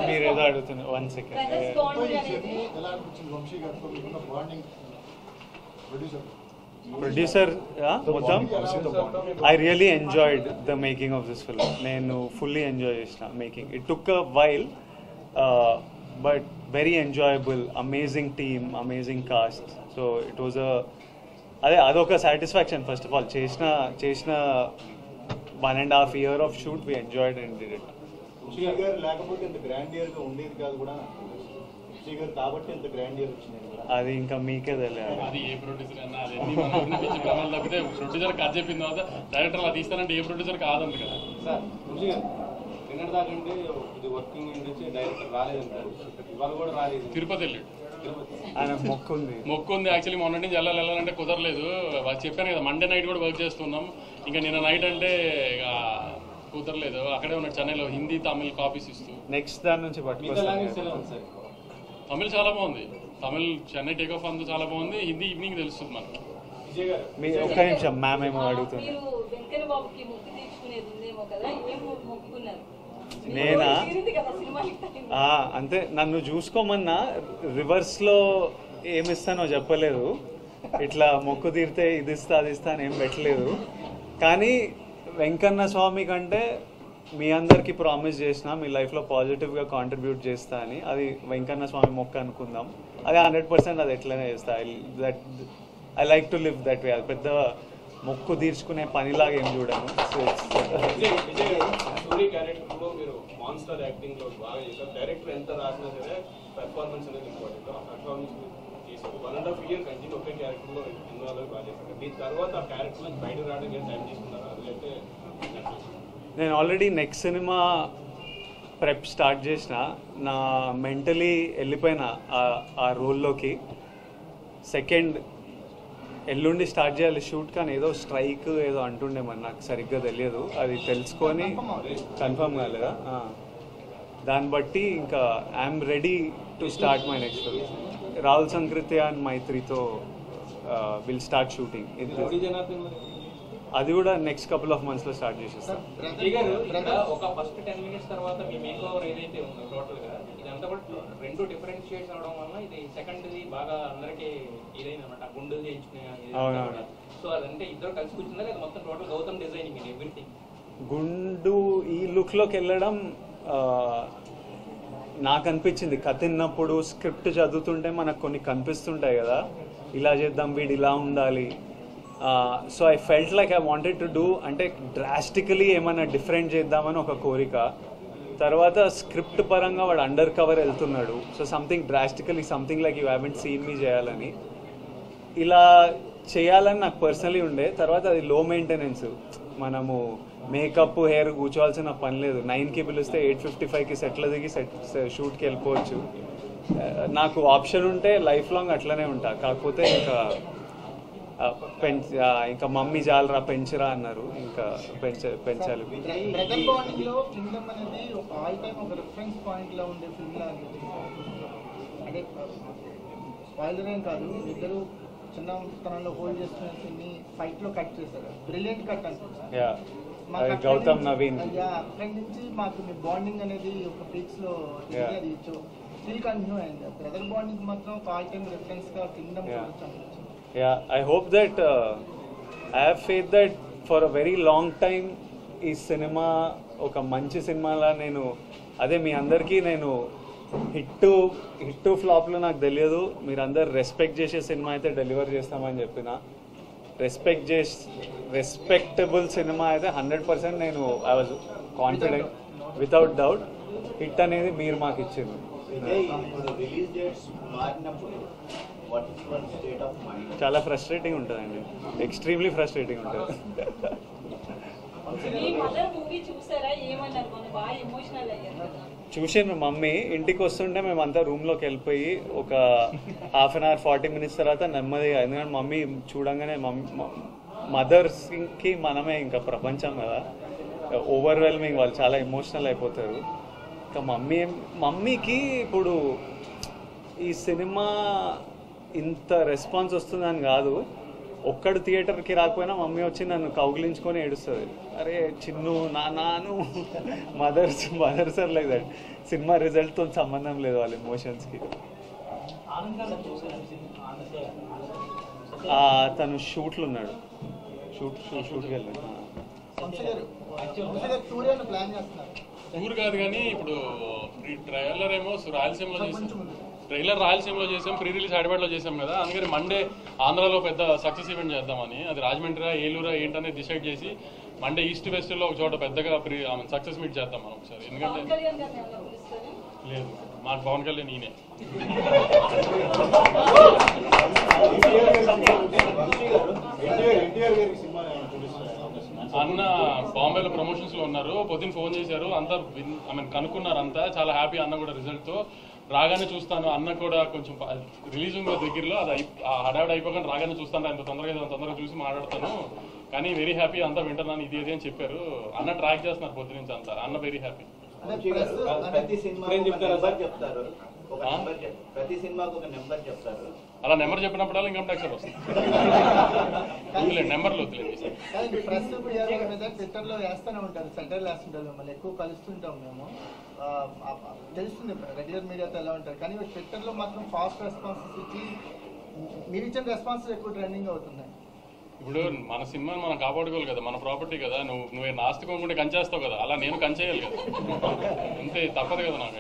మీరేదో అడుగుతున్నారు 1 second. Producer మొత్తం I really enjoyed the making of this film. నేను ఫుల్లీ ఎంజాయ్ చేసిన making. It took a while but very enjoyable. Amazing team, amazing cast. So it was అదొక satisfaction. First of all చేసిన 1.5 year of shoot we enjoyed and did it. అది ఇంకా మీకే తెలియదు. అది ఏ producer అన్నా అది ప్రొడ్యూసర్ కథ చెప్పిన తర్వాత డైరెక్టర్ అలా తీస్తానంటే ఏ ప్రొడ్యూసర్ కాదండి కదా సార్. తిరుపతి వెళ్ళాడు. ఆయన మొక్కు ఉంది. యాక్చువల్లీ మొన్న నుంచి వెళ్ళాలంటే కుదరలేదు. చెప్పాను కదా, మండే నైట్ కూడా వర్క్ చేస్తున్నాం. ఇంకా నిన్న నైట్ అంటే ఇక కుదరలేదు. అక్కడే ఉన్నాడు చెన్నైలో, హిందీ తమిళ్ కాపీస్ ఇస్తూ. నెక్స్ట్ దాని నుంచి తమిళ్ చాలా బాగుంది. తమిళ్ చెన్నై టేక్ ఆఫ్ అంతా చాలా బాగుంది. హిందీ ఈవినింగ్ తెలుస్తుంది మనకి. ఒక్క నిమిషం, మ్యామ్ ఏమో అడుగుతున్నారు. నేనా? అంతే, నన్ను చూసుకోమన్నా రివర్స్లో ఏమిస్తానో చెప్పలేదు. ఇట్లా మొక్కు తీరితే ఇది ఇస్తా అది ఇస్తా అని ఏం పెట్టలేదు. కానీ వెంకన్న స్వామి కంటే మీ అందరికీ ప్రామిస్ చేసిన మీ లైఫ్లో పాజిటివ్గా కాంట్రిబ్యూట్ చేస్తా అని. అది వెంకన్న స్వామి మొక్క అనుకుందాం. అది 100% అది ఎట్లనే చేస్తా. I like to live that way. అది పెద్ద మొక్కు తీర్చుకునే పనిలాగా ఏం చూడను. నేను already next cinema prep start చేసిన. నా మెంటలీ వెళ్ళిపోయిన ఆ రోల్లోకి. సెకండ్ ఎల్లుండి స్టార్ట్ చేయాలి షూట్, కానీ ఏదో స్ట్రైక్ ఏదో అంటుండే మరి నాకు సరిగ్గా తెలియదు. అది తెలుసుకొని కన్ఫర్మ్ కాలేదా, దాన్ని బట్టి ఇంకా I'm ready to start my next film. Rahul Sankriti and మైత్రితో విల్ స్టార్ట్ షూటింగ్. అది కూడా నెక్స్ట్ కపుల్ ఆఫ్ మంత్స్లో స్టార్ట్ చేసేస్తాం. ఒక ఫస్ట్ 10 minutes తర్వాత మీ మేక్ ఓవర్ ఏదైతే ఉందో టోటల్గా ఇదంతా కూడా 2 డిఫరెంట్ షేడ్స్ అవడం వల్ల ఇది సెకండ్ది బాగా అందరికీ ఇదైంది అనమాట. గుండు చేయించుకునే. సో అదంటే ఇద్దరు కలిసి కూర్చుందా లేదా మొత్తం టోటల్ గౌతమ్ డిజైనింగ్ ఇది ఎవ్రీథింగ్? గుండు ఈ లుక్లోకి వెళ్ళడం నాకు అనిపించింది. కథ విన్నప్పుడు స్క్రిప్ట్ చదువుతుంటే మనకు కొన్ని కనిపిస్తుంటాయి కదా, ఇలా చేద్దాం, వీడు ఇలా ఉండాలి. So I felt like I wanted to do, అంటే డ్రాస్టికలీ ఏమైనా డిఫరెంట్ చేద్దామని ఒక కోరిక. తర్వాత స్క్రిప్ట్ పరంగా వాడు అండర్ కవర్ వెళ్తున్నాడు. So something drastically, something like you haven't seen me చేయాలని, ఇలా చేయాలని నాకు పర్సనలీ ఉండే. తర్వాత అది లో మెయింటెనెన్స్. మనము మేకప్ హెయిర్ కూర్చోవాల్సిన పని లేదు. 9కి పిలిస్తే 8:55కి సెట్లు దిగి షూట్కి వెళ్ళిపోవచ్చు. నాకు ఆప్షన్ ఉంటే లైఫ్ లాంగ్ అట్లనే ఉంటా. కాకపోతే ఇంకా మమ్మీ జాలరా పెంచరా అన్నారు, ఇంకా పెంచాలి. చిన్నతనంలో హోల్డ్ చేసుకునే ఫైట్ లో కట్ చేశారు. బ్రిలియంట్ కట్ అనిపించింది. గౌతమ్ నవీన్ అక్కడి నుంచి మాకు మీ బాండింగ్ అనేది ఒక పీక్స్ లో అది స్టిల్ కంటిన్యూ అయింది. బ్రదర్ బాండింగ్ మాత్రం ఒక ఆల్ టైమ్ రిఫరెన్స్ గా కింగ్డమ్ అనిపించింది. I hope that I have faith that for a very long time ఈ సినిమా ఒక మంచి సినిమాలా నేను అదే మీ అందరికీ నేను హిట్ ఫ్లాప్లో నాకు తెలియదు. మీరందరు రెస్పెక్ట్ చేసే సినిమా అయితే డెలివర్ చేస్తామని చెప్పిన. రెస్పెక్టబుల్ సినిమా అయితే 100% నేను I was confident, without doubt. Hit అనేది మీరు మాకు ఇచ్చింది. చాలా ఫ్రస్ట్రేటింగ్ ఉంటుందండి, ఎక్స్ట్రీమ్లీ ఫ్రస్ట్రేటింగ్ ఉంటుంది. చూసాను మమ్మీ ఇంటికి వస్తుంటే మేమంతా రూమ్లోకి వెళ్ళిపోయి ఒక 1/2 hour 40 minutes తర్వాత నెమ్మదిగా, ఎందుకంటే మమ్మీ చూడంగానే మదర్స్కి మనమే ఇంకా ప్రపంచం కదా, ఓవర్వెల్మింగ్, వాళ్ళు చాలా ఎమోషనల్ అయిపోతారు. ఇంకా మమ్మీకి ఇప్పుడు ఈ సినిమా ఇంత రెస్పాన్స్ వస్తుందని కాదు, ఒక్కడు థియేటర్కి రాకపోయినా మమ్మీ వచ్చి నన్ను కౌగిలించుకొని ఏడుస్తుంది. అరే చిన్ను నాను mothers are like that. Cinema రిజల్ట్తో సంబంధం లేదు వాళ్ళ ఎమోషన్స్కి. తను షూట్లు ఉన్నాడు, షూట్కి వెళ్ళాడు. టూర్ కాదు కానీ ఇప్పుడు ఈ ట్రైలర్ ఏమో రాయలసీమలో చేసాం, రాయలసీమలో చేసాం, ప్రీ రిలీజ్ హైదరాబాద్లో చేసాం కదా. అందుకని మండే ఆంధ్రాలో పెద్ద సక్సెస్ ఈవెంట్ చేద్దామని, అది రాజమండ్రి ఏలూరా ఏంటనేది డిసైడ్ చేసి మండే ఈస్ట్ వెస్ట్లో ఒక చోట పెద్దగా సక్సెస్ మీట్ చేద్దాం మనం ఒకసారి. ఎందుకంటే లేదు, మాకు పవన్ కళ్యాణ్ ఈయనే. అన్న బాంబేలో ప్రమోషన్స్ లో ఉన్నారు, పొద్దున్న ఫోన్ చేశారు, అంతా కనుక్కున్నారు, అంతా చాలా హ్యాపీ. అన్న కూడా రిజల్ట్ తో రాగానే చూస్తాను, అన్న కూడా కొంచెం రిలీజ్ ఉంది దగ్గరలో, అది హడావిడి అయిపోకుండా రాగానే చూస్తాను, అంత తొందరగా చూసి మాట్లాడతాను, కానీ వెరీ హ్యాపీ, అంతా వింటున్నాను ఇది అని చెప్పారు. అన్న ట్రాక్ చేస్తున్నారు పొద్దు నుంచి అంతా, అన్న వెరీ హ్యాపీ. అలా నెంబర్ చెప్పినప్పుడల్లా ఇన్కమ్ ట్యాక్స్ వస్తుంది. నెంబర్లు వద్దులేదు. ట్విట్టర్లో వేస్తూనే ఉంటారు, సెంటర్లో వేస్తుంటారు, మిమ్మల్ని ఎక్కువ కలుస్తుంటాం మేము, తెలుస్తుంది రెగ్యులర్ మీడియాతో ఎలా ఉంటారు, కానీ ట్విట్టర్లో మాత్రం ఫాస్ట్ రెస్పాన్సెస్ ఇచ్చి మీరు ఇచ్చిన రెస్పాన్సెస్ ఎక్కువ ట్రెండింగ్ అవుతున్నాయి. ఇప్పుడు మన సినిమాని మనం కాపాడుకోవాలి కదా, మన ప్రాపర్టీ కదా, నువ్వు నాస్తికోకుండా కంచేస్తావు కదా, అలా నేను కంచేయాలి కదా, అంతే, తప్పదు కదా నాకు.